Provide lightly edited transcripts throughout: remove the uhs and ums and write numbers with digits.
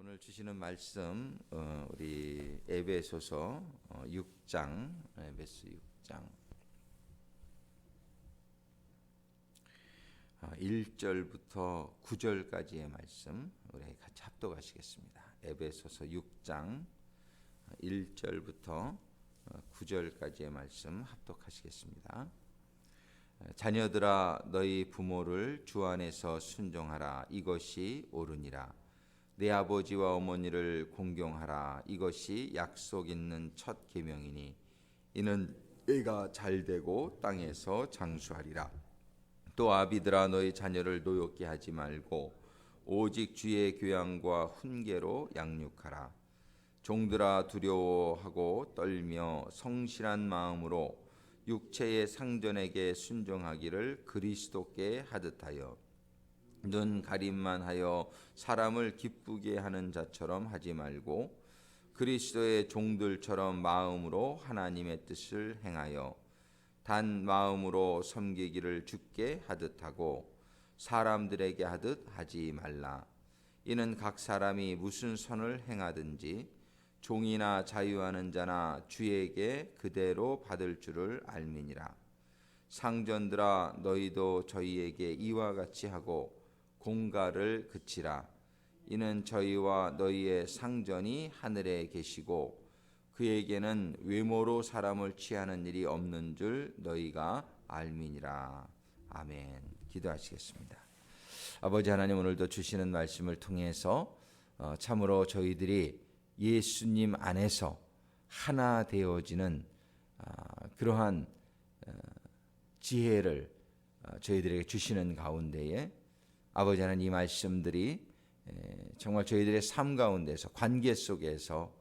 오늘 주시는 말씀 우리 에베소서 6장 에베소 6장 1절부터 9절까지의 말씀 우리 같이 합독하시겠습니다. 에베소서 6장 1절부터 9절까지의 말씀 합독하시겠습니다. 자녀들아 너희 부모를 주 안에서 순종하라. 이것이 옳으니라. 내 아버지와 어머니를 공경하라. 이것이 약속 있는 첫 계명이니 이는 애가 잘되고 땅에서 장수하리라. 또 아비들아 너희 자녀를 노엽게 하지 말고 오직 주의 교양과 훈계로 양육하라. 종들아 두려워하고 떨며 성실한 마음으로 육체의 상전에게 순종하기를 그리스도께 하듯하여 눈 가림만 하여 사람을 기쁘게 하는 자처럼 하지 말고 그리스도의 종들처럼 마음으로 하나님의 뜻을 행하여 단 마음으로 섬기기를 주께 하듯 하고 사람들에게 하듯 하지 말라. 이는 각 사람이 무슨 선을 행하든지 종이나 자유하는 자나 주에게 그대로 받을 줄을 알미니라. 상전들아 너희도 저희에게 이와 같이 하고 공가를 그치라. 이는 저희와 너희의 상전이 하늘에 계시고 그에게는 외모로 사람을 취하는 일이 없는 줄 너희가 알미니라. 아멘. 기도하시겠습니다. 아버지 하나님, 오늘도 주시는 말씀을 통해서 참으로 저희들이 예수님 안에서 하나 되어지는 그러한 지혜를 저희들에게 주시는 가운데에 아버지 하나님, 이 말씀들이 정말 저희들의 삶 가운데서 관계 속에서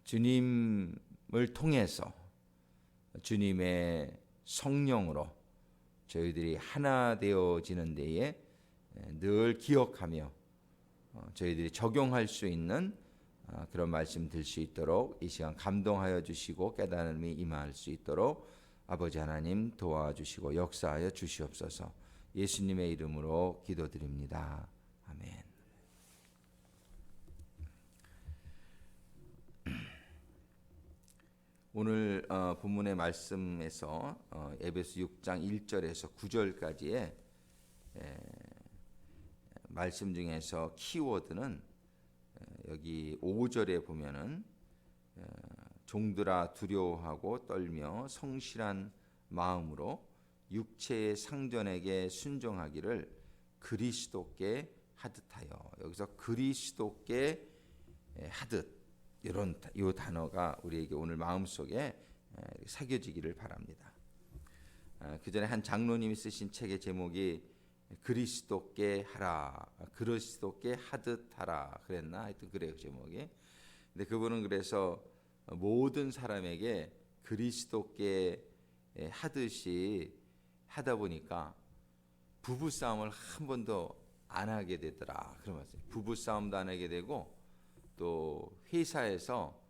주님을 통해서 주님의 성령으로 저희들이 하나 되어지는 데에 늘 기억하며 저희들이 적용할 수 있는 그런 말씀 들 수 있도록 이 시간 감동하여 주시고 깨달음이 임할 수 있도록 아버지 하나님 도와주시고 역사하여 주시옵소서. 예수님의 이름으로 기도드립니다. 아멘. 오늘 본문의 말씀에서 에베소 6장 1절에서 9절까지의 말씀 중에서 키워드는 여기 5절에 보면은 종들아 두려워하고 떨며 성실한 마음으로 육체의 상전에게 순종하기를 그리스도께 하듯하여, 여기서 그리스도께 하듯 이런 이 단어가 우리에게 오늘 마음속에 새겨지기를 바랍니다. 그 전에 한 장로님이 쓰신 책의 제목이 그리스도께 하라, 그리스도께 하듯 하라 그랬나? 하여튼 그래요, 제목이. 근데 그분은 그래서 모든 사람에게 그리스도께 하듯이 하다 보니까 부부싸움을 한 번도 안 하게 되더라. 그런 말씀. 부부싸움도 안 하게 되고 또 회사에서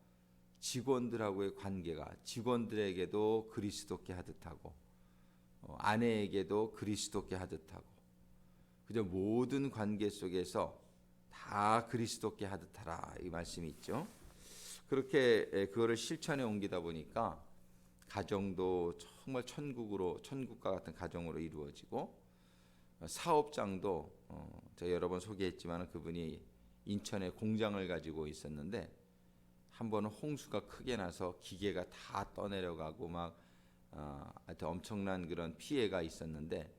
직원들하고의 관계가 직원들에게도 그리스도께 하듯 하고 아내에게도 그리스도께 하듯 하고 그저 모든 관계 속에서 다 그리스도께 하듯 하라, 이 말씀이 있죠. 그렇게 그거를 실천에 옮기다 보니까 가정도 정말 천국과 같은 가정으로 이루어지고, 사업장도 제가 여러 번 소개했지만 그분이 인천에 공장을 가지고 있었는데 한 번은 홍수가 크게 나서 기계가 다 떠내려가고 막 하여튼 엄청난 그런 피해가 있었는데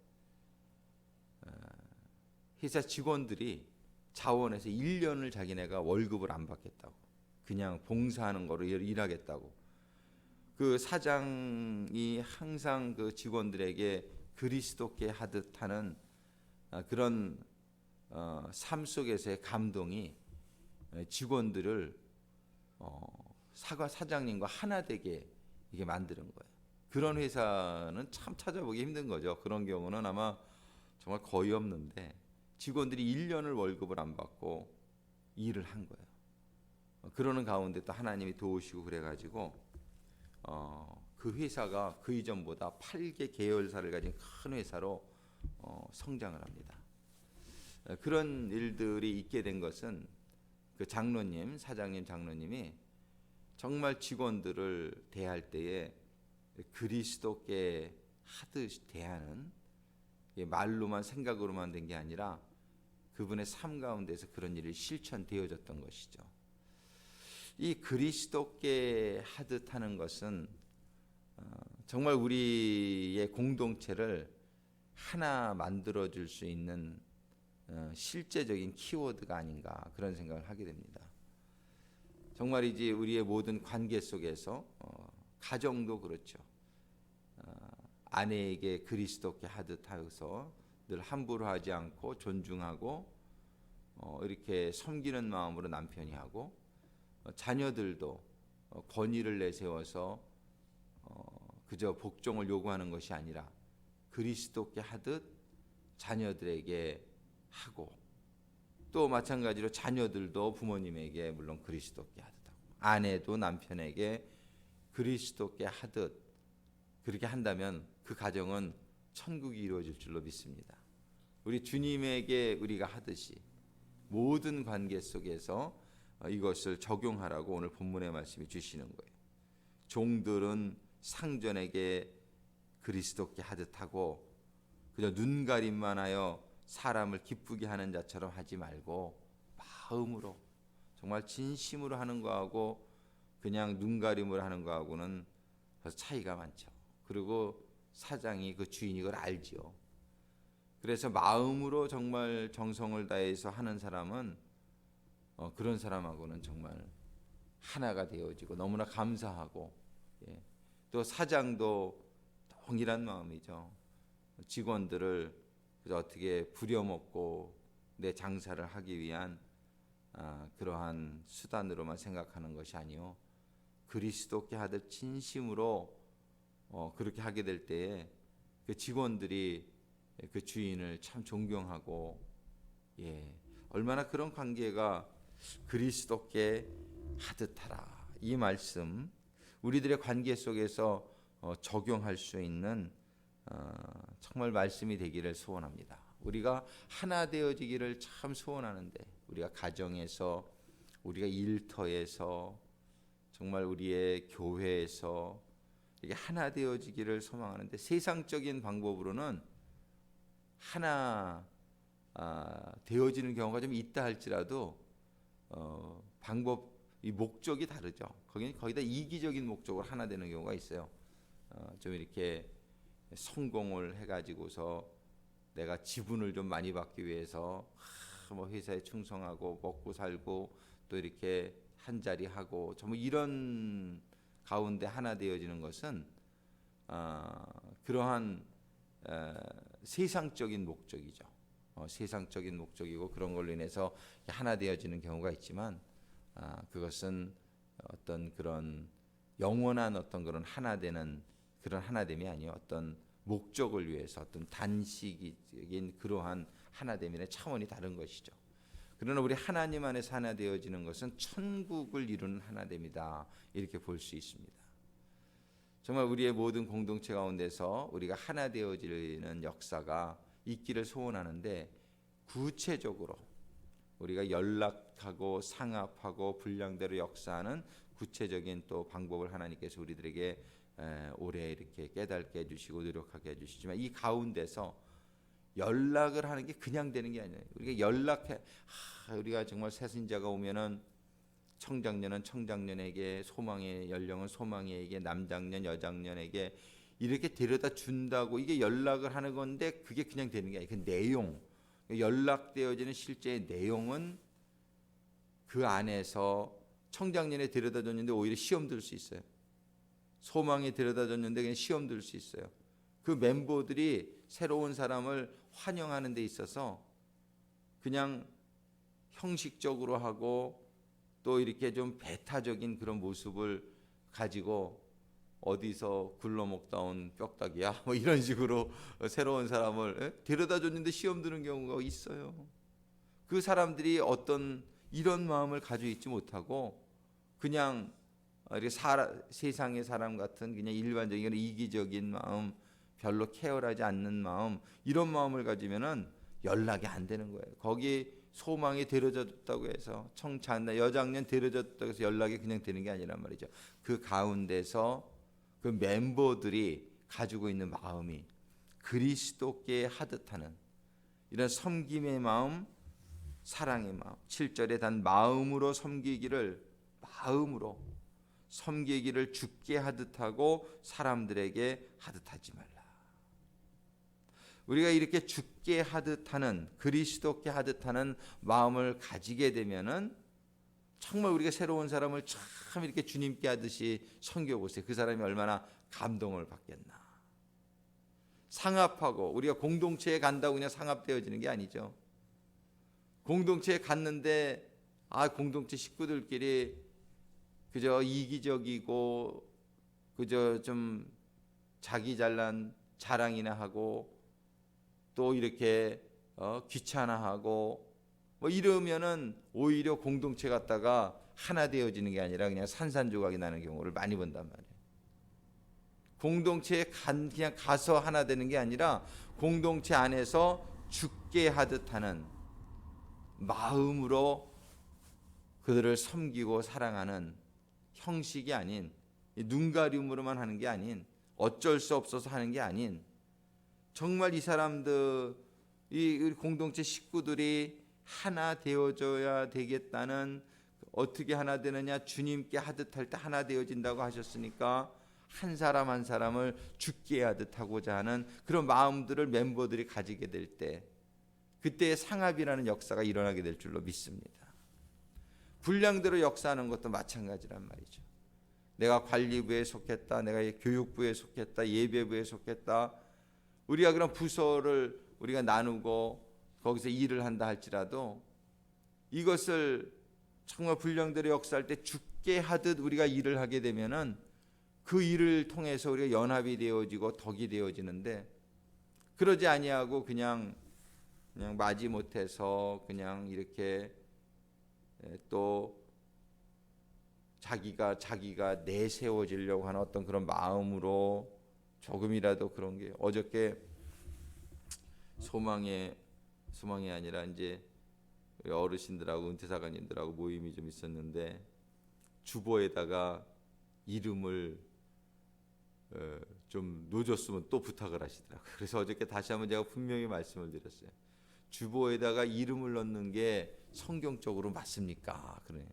회사 직원들이 자원에서 1년을 자기네가 월급을 안 받겠다고, 그냥 봉사하는 거로 일하겠다고, 그 사장이 항상 그 직원들에게 그리스도께 하듯 하는 그런 삶 속에서의 감동이 직원들을 사장님과 하나 되게 이게 만드는 거예요. 그런 회사는 참 찾아보기 힘든 거죠. 그런 경우는 아마 정말 거의 없는데 직원들이 1년을 월급을 안 받고 일을 한 거예요. 그러는 가운데 또 하나님이 도우시고 그래가지고 그 회사가 그 이전보다 8개 계열사를 가진 큰 회사로 성장을 합니다. 그런 일들이 있게 된 것은 그 장로님, 사장님, 장로님이 정말 직원들을 대할 때에 그리스도께 하듯이 대하는, 말로만 생각으로만 된 게 아니라 그분의 삶 가운데서 그런 일이 실천되어졌던 것이죠. 이 그리스도께 하듯 하는 것은 정말 우리의 공동체를 하나 만들어줄 수 있는 실제적인 키워드가 아닌가, 그런 생각을 하게 됩니다. 정말이지 우리의 모든 관계 속에서 가정도 그렇죠. 아내에게 그리스도께 하듯 하여서 늘 함부로 하지 않고 존중하고 이렇게 섬기는 마음으로 남편이 하고, 자녀들도 권위를 내세워서 그저 복종을 요구하는 것이 아니라 그리스도께 하듯 자녀들에게 하고, 또 마찬가지로 자녀들도 부모님에게 물론 그리스도께 하듯 하고, 아내도 남편에게 그리스도께 하듯 그렇게 한다면 그 가정은 천국이 이루어질 줄로 믿습니다. 우리 주님에게 우리가 하듯이 모든 관계 속에서 이것을 적용하라고 오늘 본문의 말씀이 주시는 거예요. 종들은 상전에게 그리스도께 하듯 하고, 그저 눈가림만 하여 사람을 기쁘게 하는 자처럼 하지 말고 마음으로, 정말 진심으로 하는 거하고 그냥 눈가림으로 하는 거하고는 벌써 차이가 많죠. 그리고 사장이, 그 주인이 그걸 알지요. 그래서 마음으로 정말 정성을 다해서 하는 사람은 그런 사람하고는 정말 하나가 되어지고 너무나 감사하고, 또 사장도 동일한 마음이죠. 직원들을 어떻게 부려먹고 내 장사를 하기 위한 그러한 수단으로만 생각하는 것이 아니요, 그리스도께 하듯 진심으로 그렇게 하게 될 때에 그 직원들이 그 주인을 참 존경하고, 얼마나 그런 관계가 그리스도께 하듯 하라, 이 말씀 우리들의 관계 속에서 적용할 수 있는 정말 말씀이 되기를 소원합니다. 우리가 하나 되어지기를 참 소원하는데, 우리가 가정에서, 우리가 일터에서, 정말 우리의 교회에서 이게 하나 되어지기를 소망하는데, 세상적인 방법으로는 하나 되어지는 경우가 좀 있다 할지라도 방법, 이 목적이 다르죠. 거기다 이기적인 목적으로 하나 되는 경우가 있어요. 좀 이렇게 성공을 해가지고서 내가 지분을 좀 많이 받기 위해서 뭐 회사에 충성하고 먹고 살고 또 이렇게 한 자리 하고, 정말 이런 가운데 하나 되어지는 것은 그러한 세상적인 목적이죠. 세상적인 목적이고, 그런 걸로 인해서 하나 되어지는 경우가 있지만, 그것은 어떤 그런 영원한 어떤 그런 하나 되는 그런 하나됨이 아니요, 어떤 목적을 위해서 어떤 단식적인 그러한 하나됨의 차원이 다른 것이죠. 그러나 우리 하나님 안에서 하나 되어지는 것은 천국을 이루는 하나됨이다, 이렇게 볼 수 있습니다. 정말 우리의 모든 공동체 가운데서 우리가 하나 되어지는 역사가 있기를 소원하는데, 구체적으로 우리가 연락하고 상합하고 분량대로 역사하는 구체적인 또 방법을 하나님께서 우리들에게 오래 이렇게 깨닫게 해주시고 노력하게 해주시지만, 이 가운데서 연락을 하는 게 그냥 되는 게 아니에요. 우리가 우리가 정말 새신자가 오면은 청장년은 청장년에게, 소망의 연령은 소망에게, 남장년 여장년에게 이렇게 데려다 준다고 이게 연락을 하는 건데, 그게 그냥 되는 게 아니에요. 그 내용, 연락되어지는 실제의 내용은 그 안에서 청장년에 데려다 줬는데 오히려 시험 들 수 있어요. 소망에 데려다 줬는데 그냥 시험 들 수 있어요. 그 멤버들이 새로운 사람을 환영하는 데 있어서 그냥 형식적으로 하고 또 이렇게 좀 배타적인 그런 모습을 가지고, 어디서 굴러먹다 온 뼈다귀야 뭐 이런 식으로 새로운 사람을 데려다 줬는데 시험 드는 경우가 있어요. 그 사람들이 어떤 이런 마음을 가지고 있지 못하고 그냥 세상의 사람 같은 그냥 일반적인 이기적인 마음, 별로 케어하지 않는 마음, 이런 마음을 가지면은 연락이 안 되는 거예요. 거기 소망이 데려졌다고 해서 여장년 데려졌다고 해서 연락이 그냥 되는 게 아니란 말이죠. 그 가운데서 그 멤버들이 가지고 있는 마음이 그리스도께 하듯 하는 이런 섬김의 마음, 사랑의 마음. 7절에 단 마음으로 섬기기를 죽게 하듯 하고 사람들에게 하듯 하지 말라. 우리가 이렇게 죽게 하듯 하는, 그리스도께 하듯 하는 마음을 가지게 되면은 정말 우리가 새로운 사람을 참 이렇게 주님께 하듯이 섬겨보세요. 그 사람이 얼마나 감동을 받겠나. 상합하고, 우리가 공동체에 간다고 그냥 상합되어지는 게 아니죠. 공동체에 갔는데 공동체 식구들끼리 그저 이기적이고 그저 좀 자기 잘난 자랑이나 하고 또 이렇게 귀찮아하고 뭐 이러면은 오히려 공동체 갔다가 하나 되어지는 게 아니라 그냥 산산조각이 나는 경우를 많이 본단 말이에요. 공동체에 그냥 가서 하나 되는 게 아니라 공동체 안에서 죽게 하듯 하는 마음으로 그들을 섬기고 사랑하는 형식이 아닌, 눈가림으로만 하는 게 아닌, 어쩔 수 없어서 하는 게 아닌, 정말 이 사람들, 이 공동체 식구들이 하나 되어져야 되겠다는, 어떻게 하나 되느냐, 주님께 하듯 할 때 하나 되어진다고 하셨으니까 한 사람 한 사람을 죽게 하듯 하고자 하는 그런 마음들을 멤버들이 가지게 될 때, 그때의 상합이라는 역사가 일어나게 될 줄로 믿습니다. 분량대로 역사하는 것도 마찬가지란 말이죠. 내가 관리부에 속했다, 내가 교육부에 속했다, 예배부에 속했다. 우리가 그런 부서를 우리가 나누고 거기서 일을 한다 할지라도 이것을 정말 분량대로 역사할 때 죽게 하듯 우리가 일을 하게 되면은 그 일을 통해서 우리가 연합이 되어지고 덕이 되어지는데, 그러지 아니하고 그냥 마지못해서 그냥 이렇게 또 자기가 내세워지려고 하는 어떤 그런 마음으로 조금이라도 그런 게, 어저께 소망이 아니라 이제 어르신들하고 은퇴사관님들하고 모임이 좀 있었는데 주보에다가 이름을 좀 놓줬으면 또 부탁을 하시더라고요. 그래서 어저께 다시 한번 제가 분명히 말씀을 드렸어요. 주보에다가 이름을 넣는 게 성경적으로 맞습니까? 그래.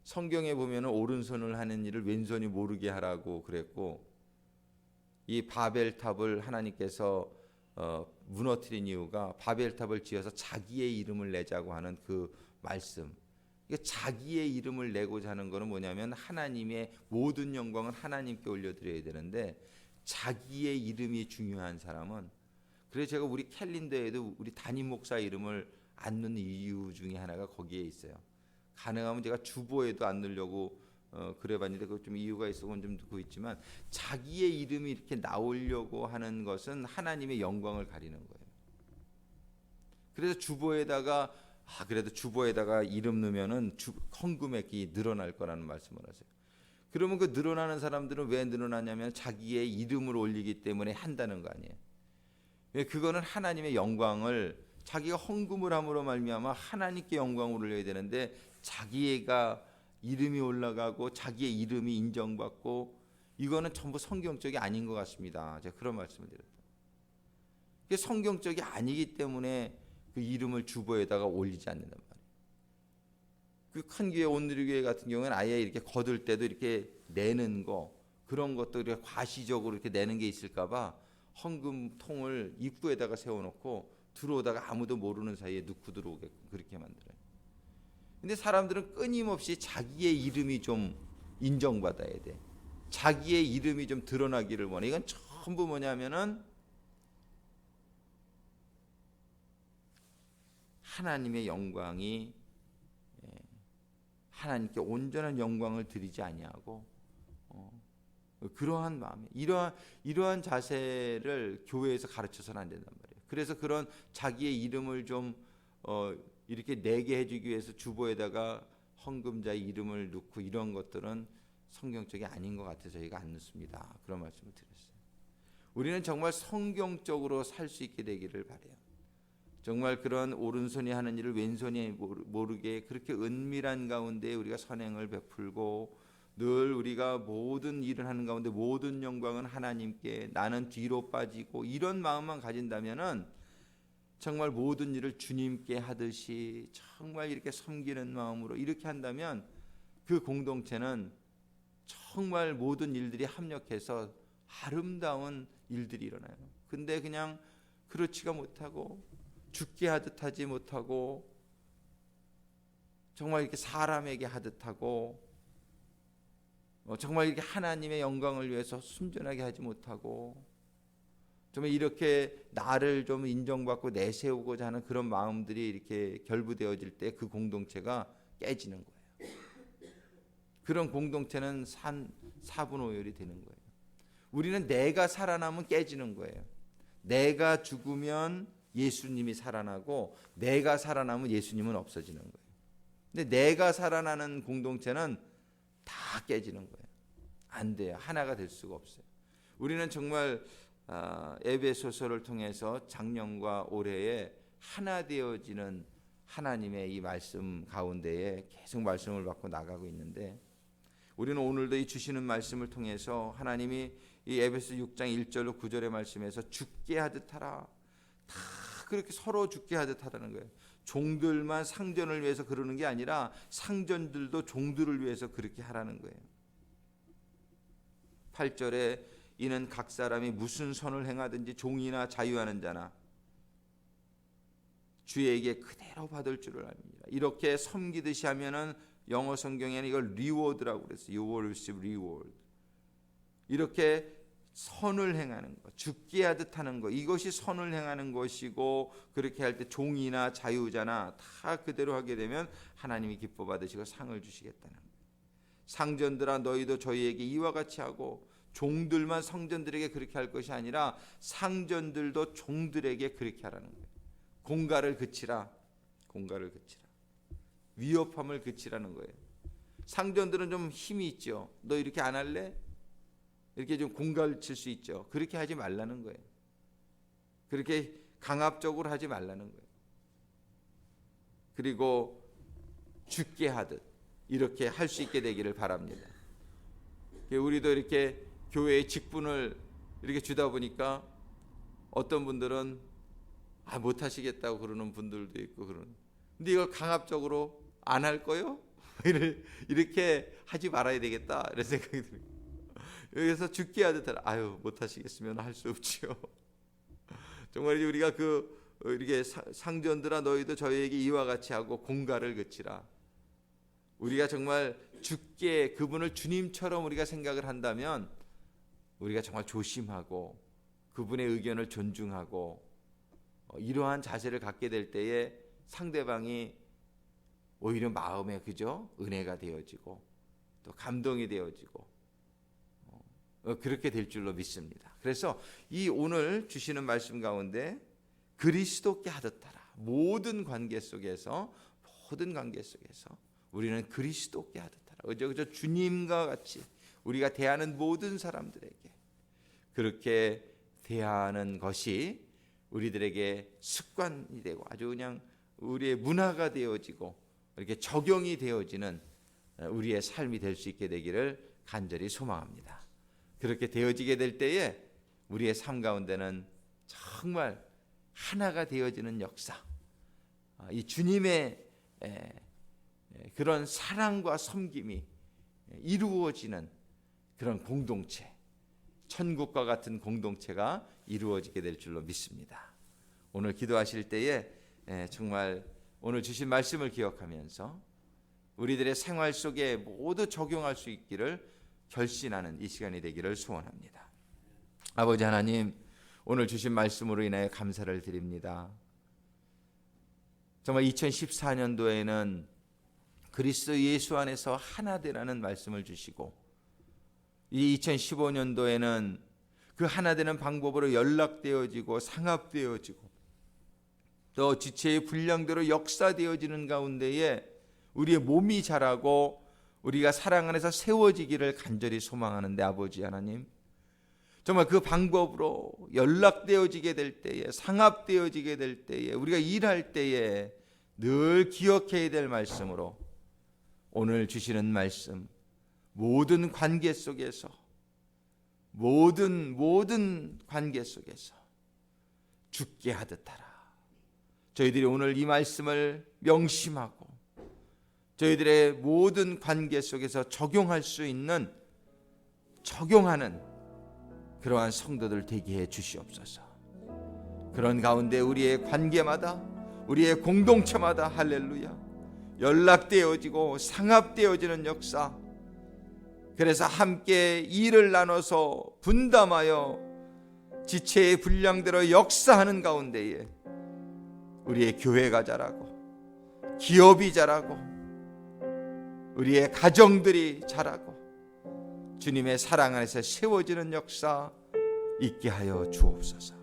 성경에 보면은 오른손을 하는 일을 왼손이 모르게 하라고 그랬고, 이 바벨탑을 하나님께서 무너뜨린 이유가 바벨탑을 지어서 자기의 이름을 내자고 하는 그 말씀. 이게 자기의 이름을 내고자 하는 것은 뭐냐면 하나님의 모든 영광은 하나님께 올려드려야 되는데, 자기의 이름이 중요한 사람은, 그래서 제가 우리 캘린더에도 우리 담임 목사 이름을 안 넣는 이유 중에 하나가 거기에 있어요. 가능하면 제가 주보에도 안 넣으려고 그래봤는데 그 좀 이유가 있어 그건 좀 듣고 있지만, 자기의 이름이 이렇게 나오려고 하는 것은 하나님의 영광을 가리는 거예요. 그래서 주보에다가 그래도 주보에다가 이름 넣으면은 헌금액이 늘어날 거라는 말씀을 하세요. 그러면 그 늘어나는 사람들은 왜 늘어나냐면 자기의 이름을 올리기 때문에 한다는 거 아니에요. 그거는 하나님의 영광을, 자기가 헌금을 함으로 말미암아 하나님께 영광을 올려야 되는데 자기가 이름이 올라가고 자기의 이름이 인정받고, 이거는 전부 성경적이 아닌 것 같습니다. 제가 그런 말씀을 드렸다. 이게 성경적이 아니기 때문에 그 이름을 주보에다가 올리지 않는단 말이에요. 그 큰 교회 온누리교회 같은 경우는 아예 이렇게 거둘 때도 이렇게 내는 거, 그런 것도 이렇게 과시적으로 이렇게 내는 게 있을까봐 헌금통을 입구에다가 세워놓고 들어오다가 아무도 모르는 사이에 넣고 들어오게끔 그렇게 만들어요. 근데 사람들은 끊임없이 자기의 이름이 좀 인정받아야 돼. 자기의 이름이 좀 드러나기를 원해. 이건 전부 뭐냐면은 하나님의 영광이, 하나님께 온전한 영광을 드리지 아니하고 그러한 마음에, 이러한 자세를 교회에서 가르쳐서는 안 된단 말이에요. 그래서 그런 자기의 이름을 좀 이렇게 내게 해주기 위해서 주보에다가 헌금자의 이름을 넣고 이런 것들은 성경적이 아닌 것 같아서 저희가 안 넣습니다. 그런 말씀을 드렸어요. 우리는 정말 성경적으로 살 수 있게 되기를 바라요. 정말 그런 오른손이 하는 일을 왼손이 모르게 그렇게 은밀한 가운데 우리가 선행을 베풀고 늘 우리가 모든 일을 하는 가운데 모든 영광은 하나님께, 나는 뒤로 빠지고 이런 마음만 가진다면은 정말 모든 일을 주님께 하듯이 정말 이렇게 섬기는 마음으로 이렇게 한다면 그 공동체는 정말 모든 일들이 합력해서 아름다운 일들이 일어나요. 근데 그냥 그렇지가 못하고 죽게 하듯 하지 못하고 정말 이렇게 사람에게 하듯 하고 정말 이렇게 하나님의 영광을 위해서 순전하게 하지 못하고 정말 이렇게 나를 좀 인정받고 내세우고자 하는 그런 마음들이 이렇게 결부되어질 때 그 공동체가 깨지는 거예요. 그런 공동체는 사분오열이 되는 거예요. 우리는 내가 살아나면 깨지는 거예요. 내가 죽으면 예수님이 살아나고 내가 살아나면 예수님은 없어지는 거예요. 근데 내가 살아나는 공동체는 다 깨지는 거예요. 안 돼요. 하나가 될 수가 없어요. 우리는 정말 에베소서를 통해서 작년과 올해에 하나 되어지는 하나님의 이 말씀 가운데에 계속 말씀을 받고 나가고 있는데 우리는 오늘도 이 주시는 말씀을 통해서 하나님이 이 에베소 6장 1절로 9절의 말씀에서 죽게 하듯 하라. 다 그렇게 서로 죽게 하듯 하라는 거예요. 종들만 상전을 위해서 그러는 게 아니라 상전들도 종들을 위해서 그렇게 하라는 거예요. 8절에 이는 각 사람이 무슨 선을 행하든지 종이나 자유하는 자나 주에게 그대로 받을 줄을 압니다. 이렇게 섬기듯이 하면은 영어 성경에는 이걸 리워드라고 그랬어요. You will receive reward. 이렇게 선을 행하는 것, 죽게 하듯 하는 것, 이것이 선을 행하는 것이고 그렇게 할 때 종이나 자유자나 다 그대로 하게 되면 하나님이 기뻐 받으시고 상을 주시겠다는 거예요. 상전들아 너희도 저희에게 이와 같이 하고 종들만 성전들에게 그렇게 할 것이 아니라 상전들도 종들에게 그렇게 하라는 거예요. 공갈을 그치라. 공갈을 그치라. 위협함을 그치라는 거예요. 상전들은 좀 힘이 있죠. 너 이렇게 안 할래? 이렇게 좀 공갈 칠 수 있죠. 그렇게 하지 말라는 거예요. 그렇게 강압적으로 하지 말라는 거예요. 그리고 죽게 하듯 이렇게 할 수 있게 되기를 바랍니다. 우리도 이렇게 교회의 직분을 이렇게 주다 보니까 어떤 분들은 못 하시겠다고 그러는 분들도 있고 그러는. 근데 이걸 강압적으로 안 할 거요? 이렇게 하지 말아야 되겠다 이런 생각이 들어요. 여기서 죽게 하듯 못 하시겠으면 할 수 없지요. 정말 우리가 이렇게 상전들아 너희도 저희에게 이와 같이 하고 공갈을 그치라. 우리가 정말 죽게 그분을 주님처럼 우리가 생각을 한다면 우리가 정말 조심하고 그분의 의견을 존중하고 이러한 자세를 갖게 될 때에 상대방이 오히려 마음에 그죠? 은혜가 되어지고 또 감동이 되어지고 그렇게 될 줄로 믿습니다. 그래서 이 오늘 주시는 말씀 가운데 그리스도께 하듯 하라. 모든 관계 속에서 우리는 그리스도께 하듯 하라. 그저 주님과 같이 우리가 대하는 모든 사람들에게 그렇게 대하는 것이 우리들에게 습관이 되고 아주 그냥 우리의 문화가 되어지고 이렇게 적용이 되어지는 우리의 삶이 될 수 있게 되기를 간절히 소망합니다. 그렇게 되어지게 될 때에 우리의 삶 가운데는 정말 하나가 되어지는 역사, 이 주님의 그런 사랑과 섬김이 이루어지는 그런 공동체, 천국과 같은 공동체가 이루어지게 될 줄로 믿습니다. 오늘 기도하실 때에 정말 오늘 주신 말씀을 기억하면서 우리들의 생활 속에 모두 적용할 수 있기를 결신하는 이 시간이 되기를 소원합니다. 아버지 하나님, 오늘 주신 말씀으로 인하여 감사를 드립니다. 정말 2014년도에는 그리스도 예수 안에서 하나 되라는 말씀을 주시고 이 2015년도에는 그 하나 되는 방법으로 연락되어지고 상합되어지고 또 지체의 분량대로 역사되어지는 가운데에 우리의 몸이 자라고 우리가 사랑 안에서 세워지기를 간절히 소망하는데 아버지 하나님, 정말 그 방법으로 연락되어지게 될 때에, 상합되어지게 될 때에, 우리가 일할 때에 늘 기억해야 될 말씀으로 오늘 주시는 말씀, 모든 관계 속에서, 모든 관계 속에서 죽게 하듯 하라. 저희들이 오늘 이 말씀을 명심하고 저희들의 모든 관계 속에서 적용할 수 있는, 적용하는 그러한 성도들 되게 해 주시옵소서. 그런 가운데 우리의 관계마다, 우리의 공동체마다 할렐루야, 연락되어지고 상합되어지는 역사, 그래서 함께 일을 나눠서 분담하여 지체의 분량대로 역사하는 가운데에 우리의 교회가 자라고, 기업이 자라고, 우리의 가정들이 자라고, 주님의 사랑 안에서 세워지는 역사 있게 하여 주옵소서.